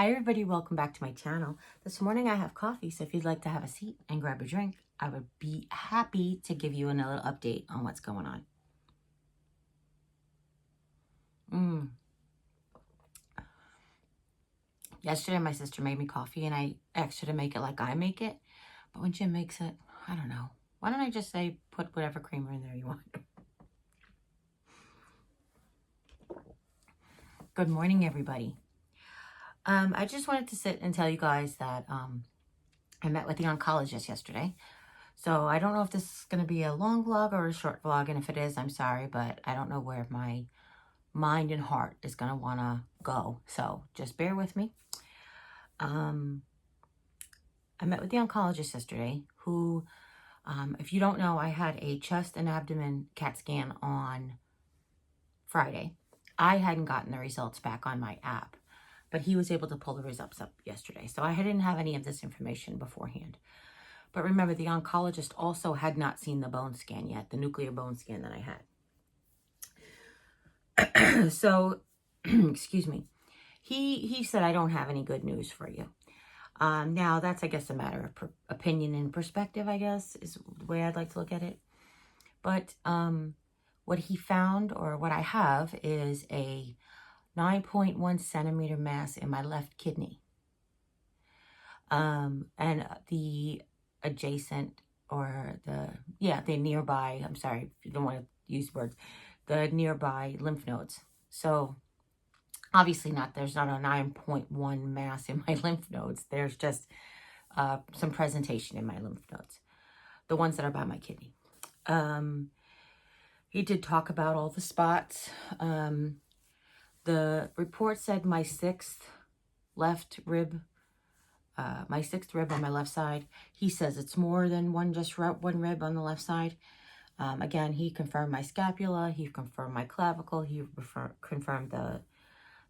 Hi everybody, welcome back to my channel. This morning I have coffee, so if you'd like to have a seat and grab a drink, I would be happy to give you another update on what's going on. Yesterday my sister made me coffee and I asked her to make it like I make it, but when Jim makes it, I don't know. Why don't I just say put whatever creamer in there you want? Good morning everybody. I just wanted to sit and tell you guys that I met with the oncologist yesterday. So I don't know if this is going to be a long vlog or a short vlog, and if it is, I'm sorry, but I don't know where my mind and heart is going to want to go. So just bear with me. I met with the oncologist yesterday who, if you don't know, I had a chest and abdomen CAT scan on Friday. I hadn't gotten the results back on my app, but he was able to pull the results up yesterday. So I didn't have any of this information beforehand. But remember, the oncologist also had not seen the bone scan yet, the nuclear bone scan that I had. So, excuse me, he said, I don't have any good news for you. Now, that's, I guess, a matter of opinion and perspective, I guess, is the way I'd like to look at it. But what he found, or what I have, is a 9.1 centimeter mass in my left kidney. And the adjacent, or the nearby, I'm sorry, if you don't want to use words, the nearby lymph nodes. So obviously there's not a 9.1 mass in my lymph nodes. There's just some presentation in my lymph nodes, the ones that are by my kidney. He did talk about all the spots. The report said my sixth rib on my left side. He says it's more than one rib on the left side. Again, he confirmed my scapula, he confirmed my clavicle, he confirmed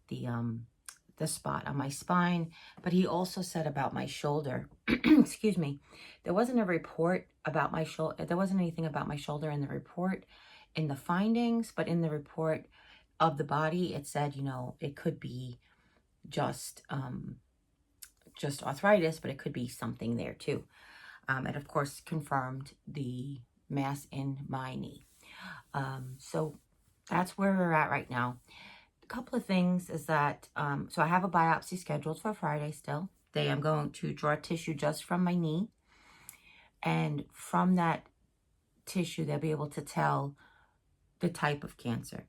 the spot on my spine, but he also said about my shoulder, excuse me, there wasn't a report about my shoulder, there wasn't anything about my shoulder in the report, in the findings, but in the report of the body, it said, it could be just arthritis, but it could be something there too. And of course confirmed the mass in my knee. So that's where we're at right now. A couple of things is that, so I have a biopsy scheduled for Friday still. They am going to draw tissue just from my knee. And from that tissue, they'll be able to tell the type of cancer.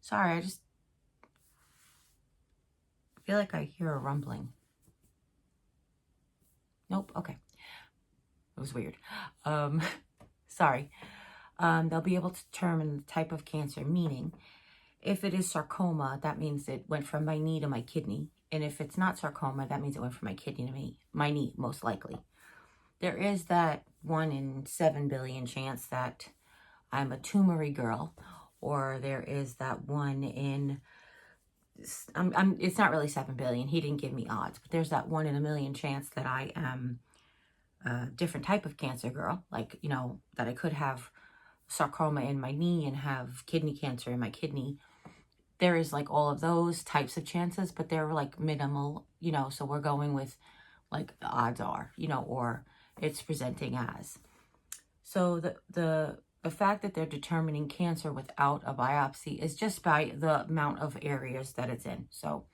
Sorry, I just feel like I hear a rumbling. Nope, okay. It was weird. Sorry. They'll be able to determine the type of cancer, meaning if it is sarcoma, that means it went from my knee to my kidney. And if it's not sarcoma, that means it went from my kidney to my knee, most likely. There is that 1 in 7 billion chance that I'm a tumory girl, or there is that 1 in, it's not really 7 billion. He didn't give me odds, but there's that 1 in a million chance that I am a different type of cancer girl. Like, that I could have sarcoma in my knee and have kidney cancer in my kidney. There is like all of those types of chances, but they're like minimal, so we're going with like the odds are, or it's presenting as. So the fact that they're determining cancer without a biopsy is just by the amount of areas that it's in. So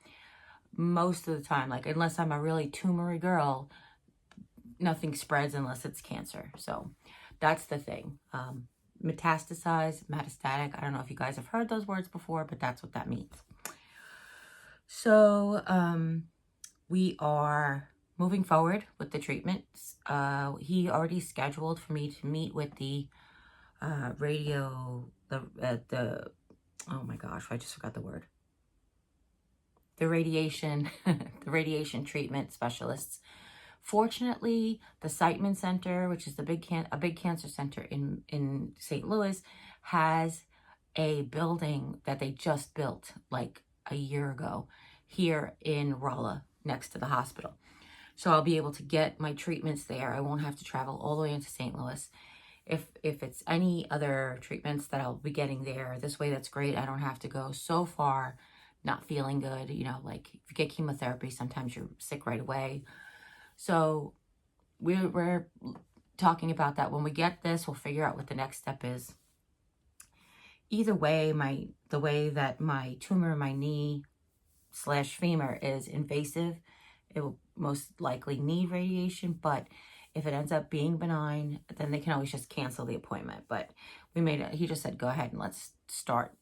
most of the time, like unless I'm a really tumory girl, nothing spreads unless it's cancer. So that's the thing. Metastatic, I don't know if you guys have heard those words before, but that's what that means. So we are moving forward with the treatments. He already scheduled for me to meet with the oh my gosh, I just forgot the word. The radiation treatment specialists. Fortunately, the Siteman Center, which is a big cancer center in St. Louis, has a building that they just built like a year ago here in Rolla, next to the hospital. So I'll be able to get my treatments there. I won't have to travel all the way into St. Louis. If it's any other treatments that I'll be getting there this way, that's great. I don't have to go so far not feeling good. You know, like if you get chemotherapy, sometimes you're sick right away. So we're talking about that. When we get this, we'll figure out what the next step is. Either way, the way that my tumor in my knee / femur is invasive, it will most likely need radiation. But if it ends up being benign, then they can always just cancel the appointment. But he just said, go ahead and let's start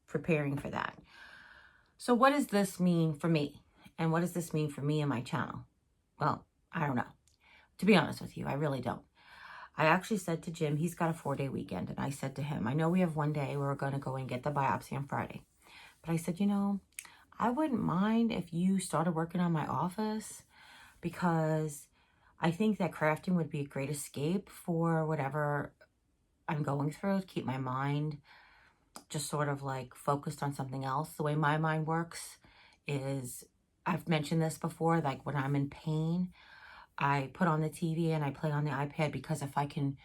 preparing for that. So what does this mean for me? And what does this mean for me and my channel? Well, I don't know. To be honest with you, I really don't. I actually said to Jim, he's got a 4-day weekend. And I said to him, I know we have one day where we're going to go and get the biopsy on Friday. But I said, you know, I wouldn't mind if you started working on my office, because I think that crafting would be a great escape for whatever I'm going through, to keep my mind just sort of like focused on something else. The way my mind works is, I've mentioned this before, like when I'm in pain, I put on the TV and I play on the iPad, because if I can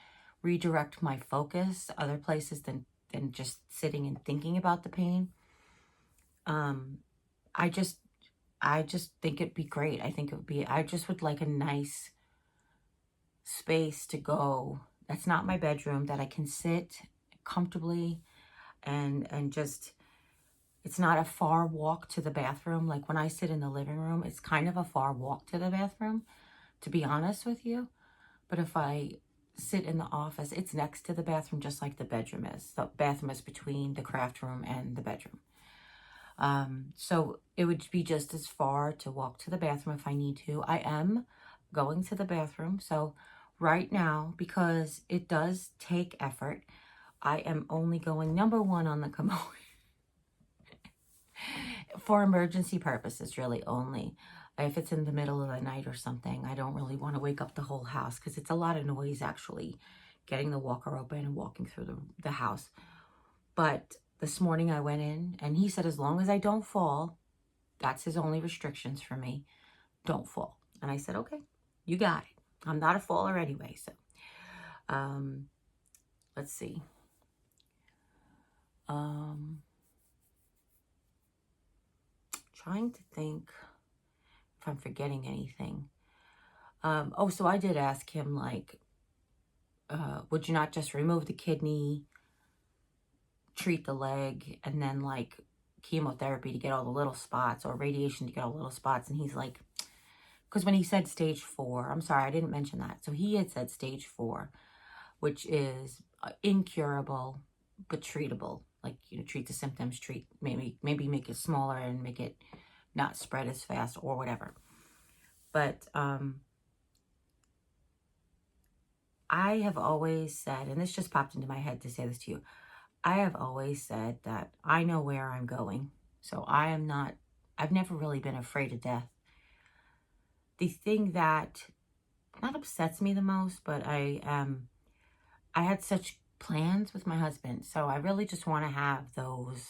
redirect my focus other places than just sitting and thinking about the pain, I just think it'd be great. I just would like a nice space to go. That's not my bedroom, that I can sit comfortably and just, it's not a far walk to the bathroom. Like when I sit in the living room, it's kind of a far walk to the bathroom, to be honest with you. But if I sit in the office, it's next to the bathroom, just like the bedroom is. The bathroom is between the craft room and the bedroom. So it would be just as far to walk to the bathroom if I need to. I am going to the bathroom. So right now, because it does take effort, I am only going number one on the commode. For emergency purposes, really only. If it's in the middle of the night or something, I don't really want to wake up the whole house, because it's a lot of noise actually getting the walker open and walking through the house. But this morning I went in and he said, as long as I don't fall, that's his only restrictions for me. Don't fall. And I said, okay, you got it. I'm not a faller anyway. So, let's see. Trying to think if I'm forgetting anything. So I did ask him, like, would you not just remove the kidney, treat the leg, and then like chemotherapy to get all the little spots, or radiation to get all the little spots? And he's like, because when he said stage 4, I'm sorry, I didn't mention that. So he had said stage 4, which is incurable, but treatable. Like, you know, treat the symptoms, maybe make it smaller and make it not spread as fast or whatever. But I have always said, and this just popped into my head to say this to you, I have always said that I know where I'm going. So I've never really been afraid of death. The thing that not upsets me the most, but I had such plans with my husband. So I really just want to have those.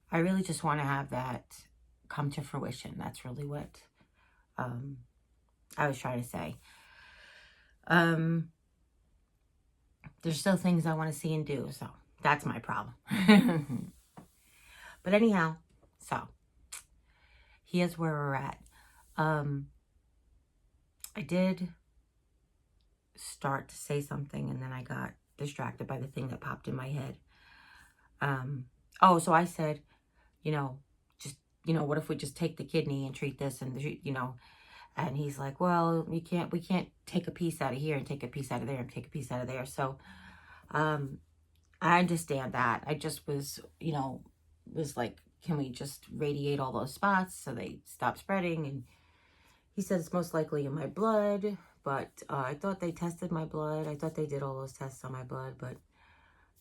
I really just want to have that come to fruition. That's really what I was trying to say. There's still things I want to see and do, so that's my problem. But anyhow, so here's where we're at. I did start to say something, and then I got distracted by the thing that popped in my head. So I said, what if we just take the kidney and treat this, and and he's like, well, we can't take a piece out of here and take a piece out of there and take a piece out of there. So, I understand that. I just was like, can we just radiate all those spots so they stop spreading? And he said it's most likely in my blood, but I thought they tested my blood. I thought they did all those tests on my blood, but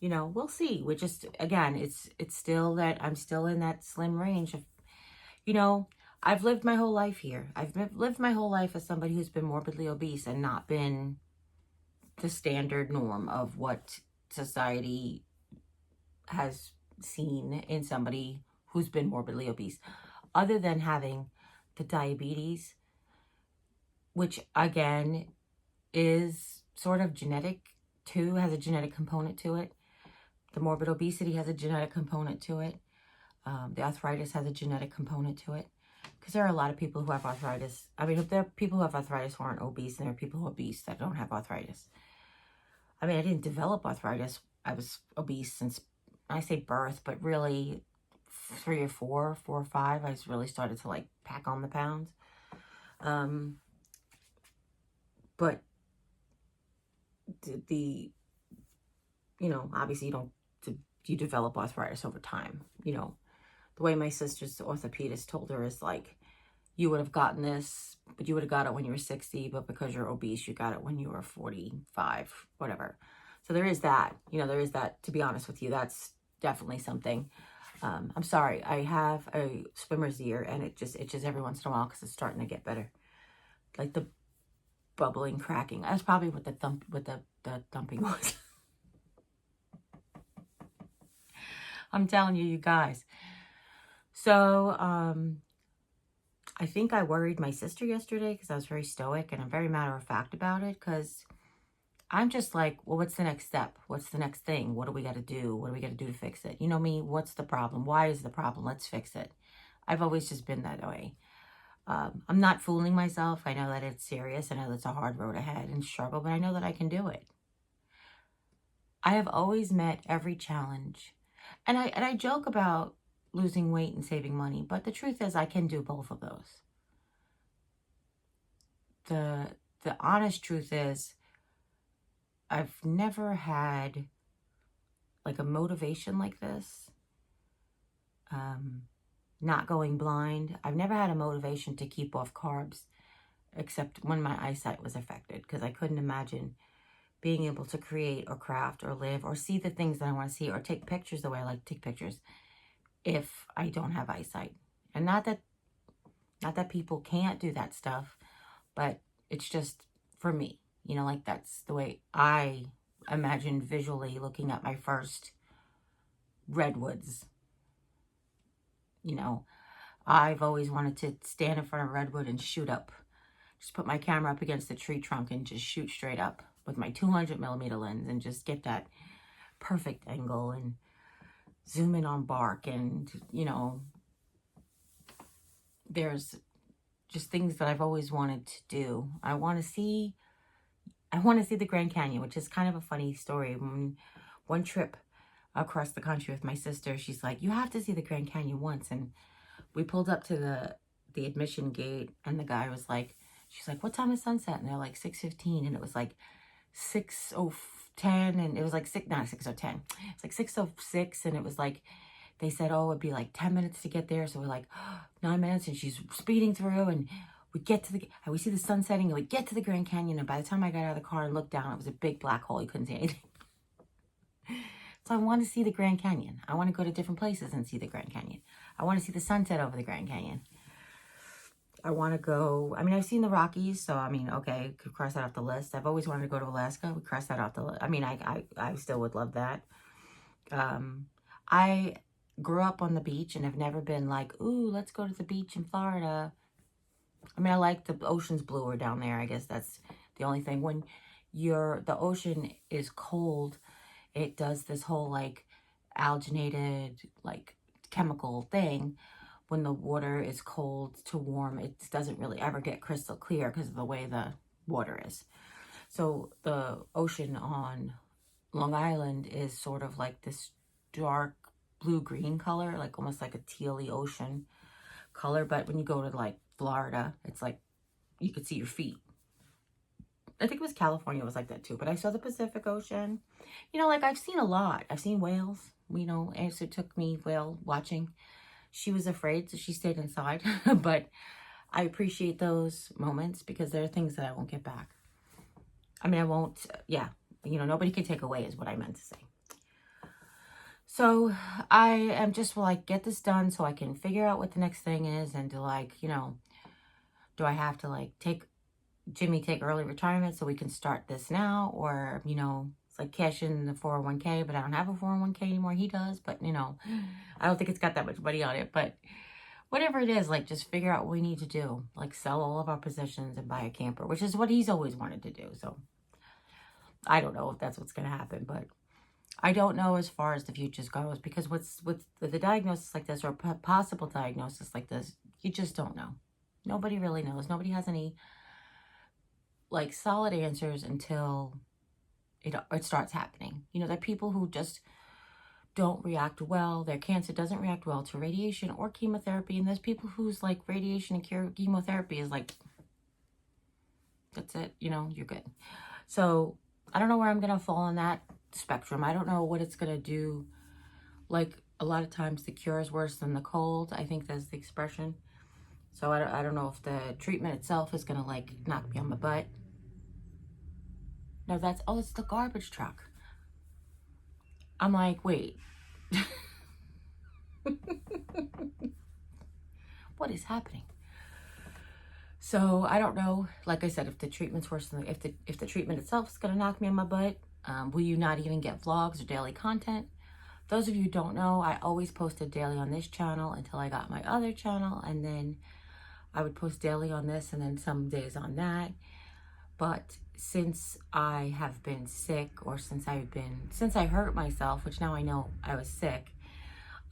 we'll see. We're just, again, it's still that I'm still in that slim range of, I've lived my whole life here. I've lived my whole life as somebody who's been morbidly obese and not been the standard norm of what society has seen in somebody who's been morbidly obese, other than having the diabetes, which again is sort of genetic too, has a genetic component to it. The morbid obesity has a genetic component to it. The arthritis has a genetic component to it. Because there are a lot of people who have arthritis. I mean, if there are people who have arthritis who aren't obese, and there are people who are obese that don't have arthritis. I mean, I didn't develop arthritis. I was obese since, I say birth, but really 3 or 4 or 5, I really started to like pack on the pounds. But the you know, obviously you develop arthritis over time. You know, the way my sister's orthopedist told her is like, you would have gotten this, but you would have got it when you were 60, but because you're obese, you got it when you were 45, whatever. So there is that, you know, there is that, to be honest with you, that's definitely something. I'm sorry, I have a swimmer's ear and it just itches every once in a while because it's starting to get better. Like the bubbling, cracking. That's probably what the thumping was. I'm telling you, you guys. So, I think I worried my sister yesterday because I was very stoic, and I'm very matter-of-fact about it because I'm just like, well, what's the next step? What's the next thing? What do we got to do? What do we got to do to fix it? You know me, what's the problem? Why is the problem? Let's fix it. I've always just been that way. I'm not fooling myself. I know that it's serious. I know that's a hard road ahead and struggle, but I know that I can do it. I have always met every challenge. And I joke about losing weight and saving money, but the truth is I can do both of those. The honest truth is I've never had like a motivation like this. Not going blind. I've never had a motivation to keep off carbs except when my eyesight was affected, because I couldn't imagine being able to create or craft or live or see the things that I want to see or take pictures the way I like to take pictures if I don't have eyesight. And not that people can't do that stuff, but it's just for me, you know, like that's the way I imagined visually looking at my first redwoods. You know, I've always wanted to stand in front of a redwood and shoot up. Just put my camera up against the tree trunk and just shoot straight up with my 200mm lens and just get that perfect angle and zoom in on bark. And, you know, there's just things that I've always wanted to do. I want to see the Grand Canyon, which is kind of a funny story. One trip across the country with my sister, she's like, you have to see the Grand Canyon once. And we pulled up to the admission gate, and the guy was like, she's like, what time is sunset? And they're like 6:15, and it was like 6:10, and it was like 6:10. It's like 6:06, and it was like, they said, oh, it'd be like 10 minutes to get there. So we're like, 9 minutes, and she's speeding through, and we get to we see the sun setting, and we get to the Grand Canyon, and by the time I got out of the car and looked down, it was a big black hole. You couldn't see anything. So I want to see the Grand Canyon. I want to go to different places and see the Grand Canyon. I want to see the sunset over the Grand Canyon. I want to go, I mean, I've seen the Rockies, so I mean, okay, could cross that off the list. I've always wanted to go to Alaska. We cross that off the list. I mean, I still would love that. I grew up on the beach and have never been like, ooh, let's go to the beach in Florida. I mean, I like the ocean's bluer down there. I guess that's the only thing. When the ocean is cold, it does this whole like alginated, like chemical thing. When the water is cold to warm, it doesn't really ever get crystal clear because of the way the water is. So the ocean on Long Island is sort of like this dark blue-green color, like almost like a tealy ocean color. But when you go to like Florida, it's like you could see your feet. I think it was California was like that too. But I saw the Pacific Ocean. You know, like I've seen a lot. I've seen whales. You know, Answer took me whale watching. She was afraid, so she stayed inside. But I appreciate those moments because there are things that I won't get back. I mean, I won't, yeah. You know, nobody can take away is what I meant to say. So I am just like, get this done so I can figure out what the next thing is and to like, you know, do I have to like take early retirement so we can start this now? Or, you know, It's like cash in the 401k, but I don't have a 401k anymore. He does, but you know, I don't think it's got that much money on it. But whatever it is, like just figure out what we need to do. Like sell all of our possessions and buy a camper, which is what he's always wanted to do. So I don't know if that's what's going to happen, but I don't know as far as the future goes, because with the diagnosis like this, or possible diagnosis like this, you just don't know. Nobody really knows. Nobody has any like solid answers until it starts happening. You know, there are people who just don't react well. Their cancer doesn't react well to radiation or chemotherapy. And there's people who's like radiation and chemotherapy is like, that's it, you know, you're good. So I don't know where I'm going to fall on that spectrum. I don't know what it's going to do. Like a lot of times the cure is worse than the cold. I think that's the expression. So I don't know if the treatment itself is going to like knock me on my butt. No, oh, it's the garbage truck. I'm like, wait. What is happening? So I don't know. Like I said, if the treatment's worse than if the treatment itself is going to knock me on my butt, will you not even get vlogs or daily content? Those of you who don't know, I always posted daily on this channel until I got my other channel, and then I would post daily on this and then some days on that. But since I have been sick, or since I hurt myself, which now I know I was sick,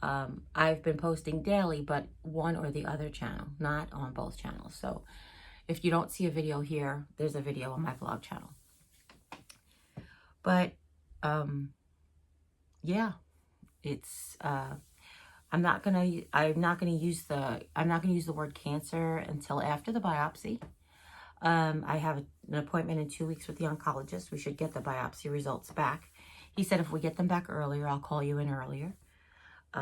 I've been posting daily, but one or the other channel, not on both channels. So if you don't see a video here, there's a video on my vlog channel. But yeah, it's I'm not gonna use the word cancer until after the biopsy. I have an appointment in 2 weeks with the oncologist. We should get the biopsy results back. He said if we get them back earlier, I'll call you in earlier. But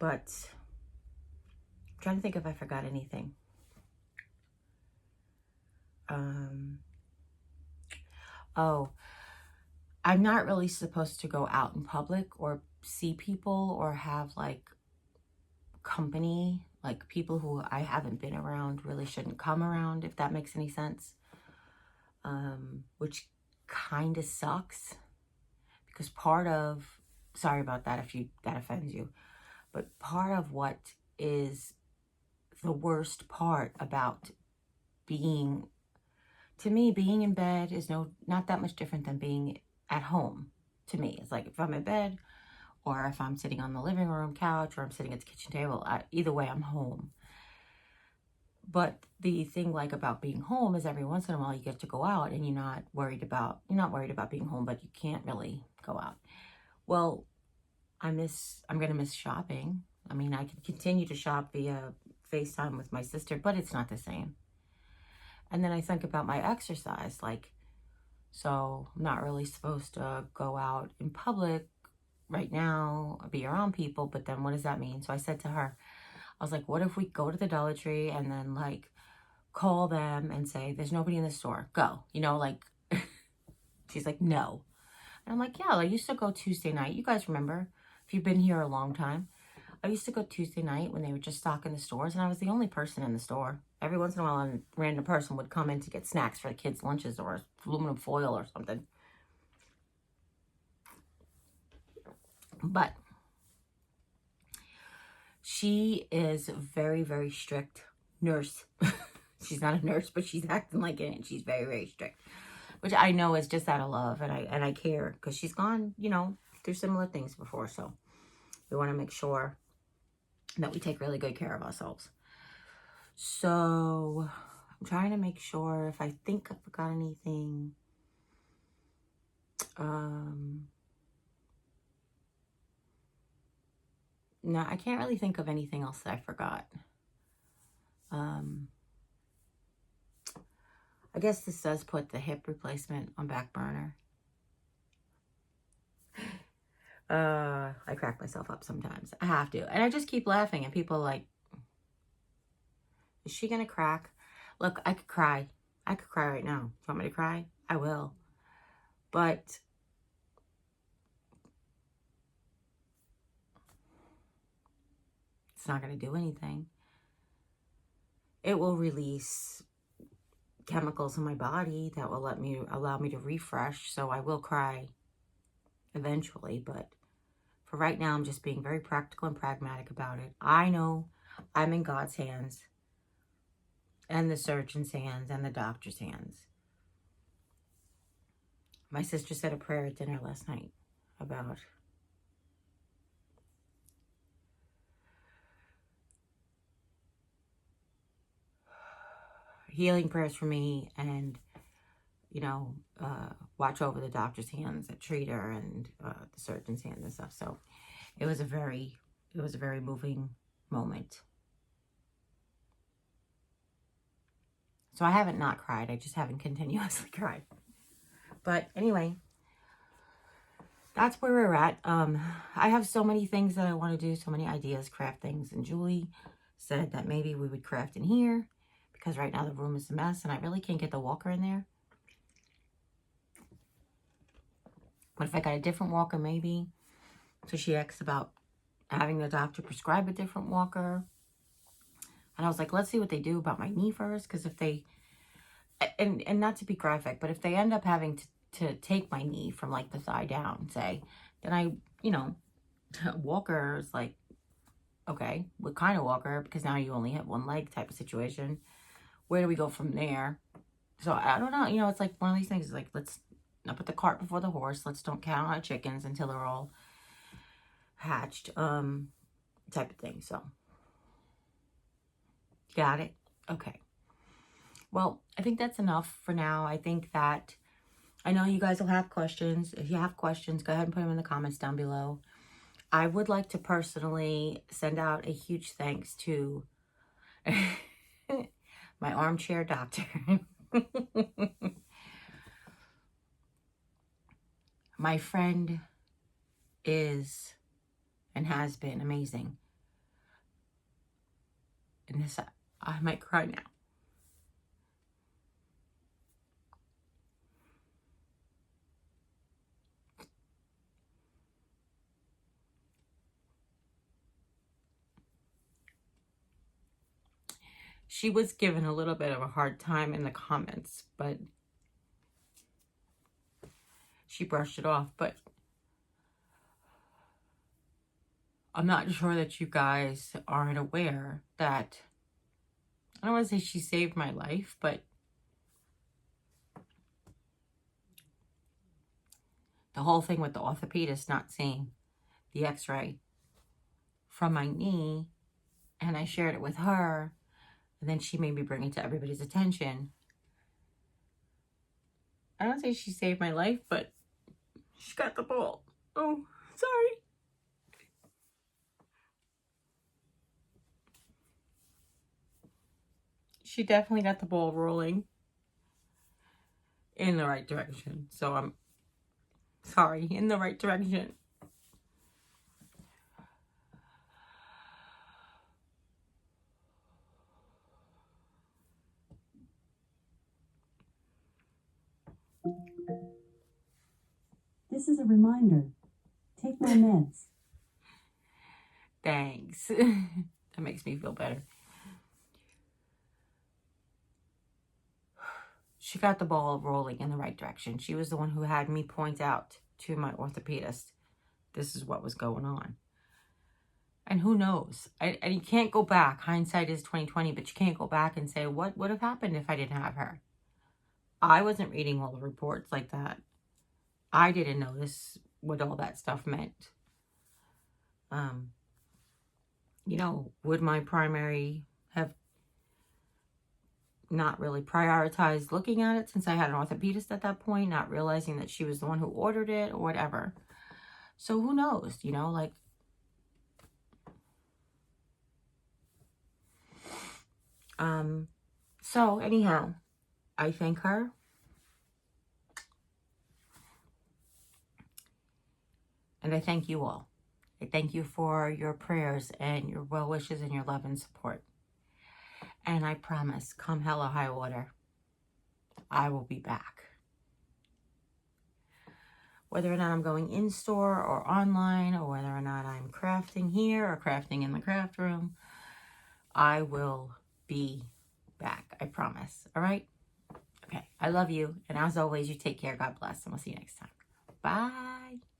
I'm trying to think if I forgot anything. Oh, I'm not really supposed to go out in public or see people or have like company, like people who I haven't been around really shouldn't come around, if that makes any sense. Which kind of sucks, because sorry about that if that offends you, but part of what is the worst part about being in bed is not that much different than being at home. To me, it's like if I'm in bed, or if I'm sitting on the living room couch, or I'm sitting at the kitchen table, either way, I'm home. But the thing like about being home is every once in a while you get to go out, and you're not worried about being home, but you can't really go out. Well, I'm going to miss shopping. I mean, I can continue to shop via FaceTime with my sister, but it's not the same. And then I think about my exercise, like, so I'm not really supposed to go out in public right now, be around people, but then what does that mean? So I said to her, I was like, what if we go to the Dollar Tree and then like call them and say, there's nobody in the store, go, you know, like, she's like, no. And I'm like, yeah, I used to go Tuesday night. You guys remember, if you've been here a long time, I used to go Tuesday night when they were just stocking the stores, and I was the only person in the store. Every once in a while, a random person would come in to get snacks for the kids' lunches or aluminum foil or something. But she is a very, very strict nurse. She's not a nurse, but she's acting like it, and she's very, very strict, which I know is just out of love, and I care, because she's gone, you know, through similar things before. So we want to make sure that we take really good care of ourselves. So I'm trying to make sure if I think I forgot anything. No, I can't really think of anything else that I forgot. I guess this does put the hip replacement on back burner. I crack myself up sometimes. I have to. And I just keep laughing, and people are like, is she gonna crack? Look, I could cry. I could cry right now. Do you want me to cry? I will. But it's not gonna do anything. It will release chemicals in my body that will allow me to refresh. So I will cry eventually, but for right now, I'm just being very practical and pragmatic about it. I know I'm in God's hands and the surgeon's hands and the doctor's hands. My sister said a prayer at dinner last night about healing prayers for me and, you know, watch over the doctor's hands that treat her and the surgeon's hands and stuff. So it was a very moving moment. So I haven't not cried. I just haven't continuously cried. But anyway, that's where we're at. I have so many things that I want to do, so many ideas, craft things. And Julie said that maybe we would craft in here because right now the room is a mess and I really can't get the walker in there. But if I got a different walker, maybe. So she asked about having the doctor prescribe a different walker. And I was like, let's see what they do about my knee first. Because if they, and not to be graphic, but if they end up having to take my knee from like the thigh down, say, then I, you know, walker is like, okay, what kind of walker? Because now you only have one leg type of situation. Where do we go from there? So I don't know. You know, it's like one of these things. Like, let's not put the cart before the horse. Let's don't count our chickens until they're all hatched, type of thing. So, got it? Okay. Well, I think that's enough for now. I think that, I know you guys will have questions. If you have questions, go ahead and put them in the comments down below. I would like to personally send out a huge thanks to my armchair doctor. My friend is and has been amazing. And this, I might cry now. She was given a little bit of a hard time in the comments, but she brushed it off. But I'm not sure that you guys aren't aware that, I don't want to say she saved my life, but the whole thing with the orthopedist not seeing the x-ray from my knee, and I shared it with her, and then she made me bring it to everybody's attention. I don't say she saved my life, but she got the ball. Oh, sorry. She definitely got the ball rolling in the right direction. So I'm sorry, in the right direction. This is a reminder. Take my meds. Thanks. That makes me feel better. She got the ball rolling in the right direction. She was the one who had me point out to my orthopedist, this is what was going on. And who knows? And you can't go back. Hindsight is 20/20, but you can't go back and say, what would have happened if I didn't have her? I wasn't reading all the reports like that. I didn't notice what all that stuff meant. You know, would my primary have not really prioritized looking at it since I had an orthopedist at that point, not realizing that she was the one who ordered it or whatever. So who knows, you know, like, so anyhow, I thank her. And I thank you all. I thank you for your prayers and your well wishes and your love and support. And I promise, come hell or high water, I will be back. Whether or not I'm going in store or online, or whether or not I'm crafting here or crafting in the craft room, I will be back. I promise. All right? I love you. And as always, you take care. God bless. And we'll see you next time. Bye.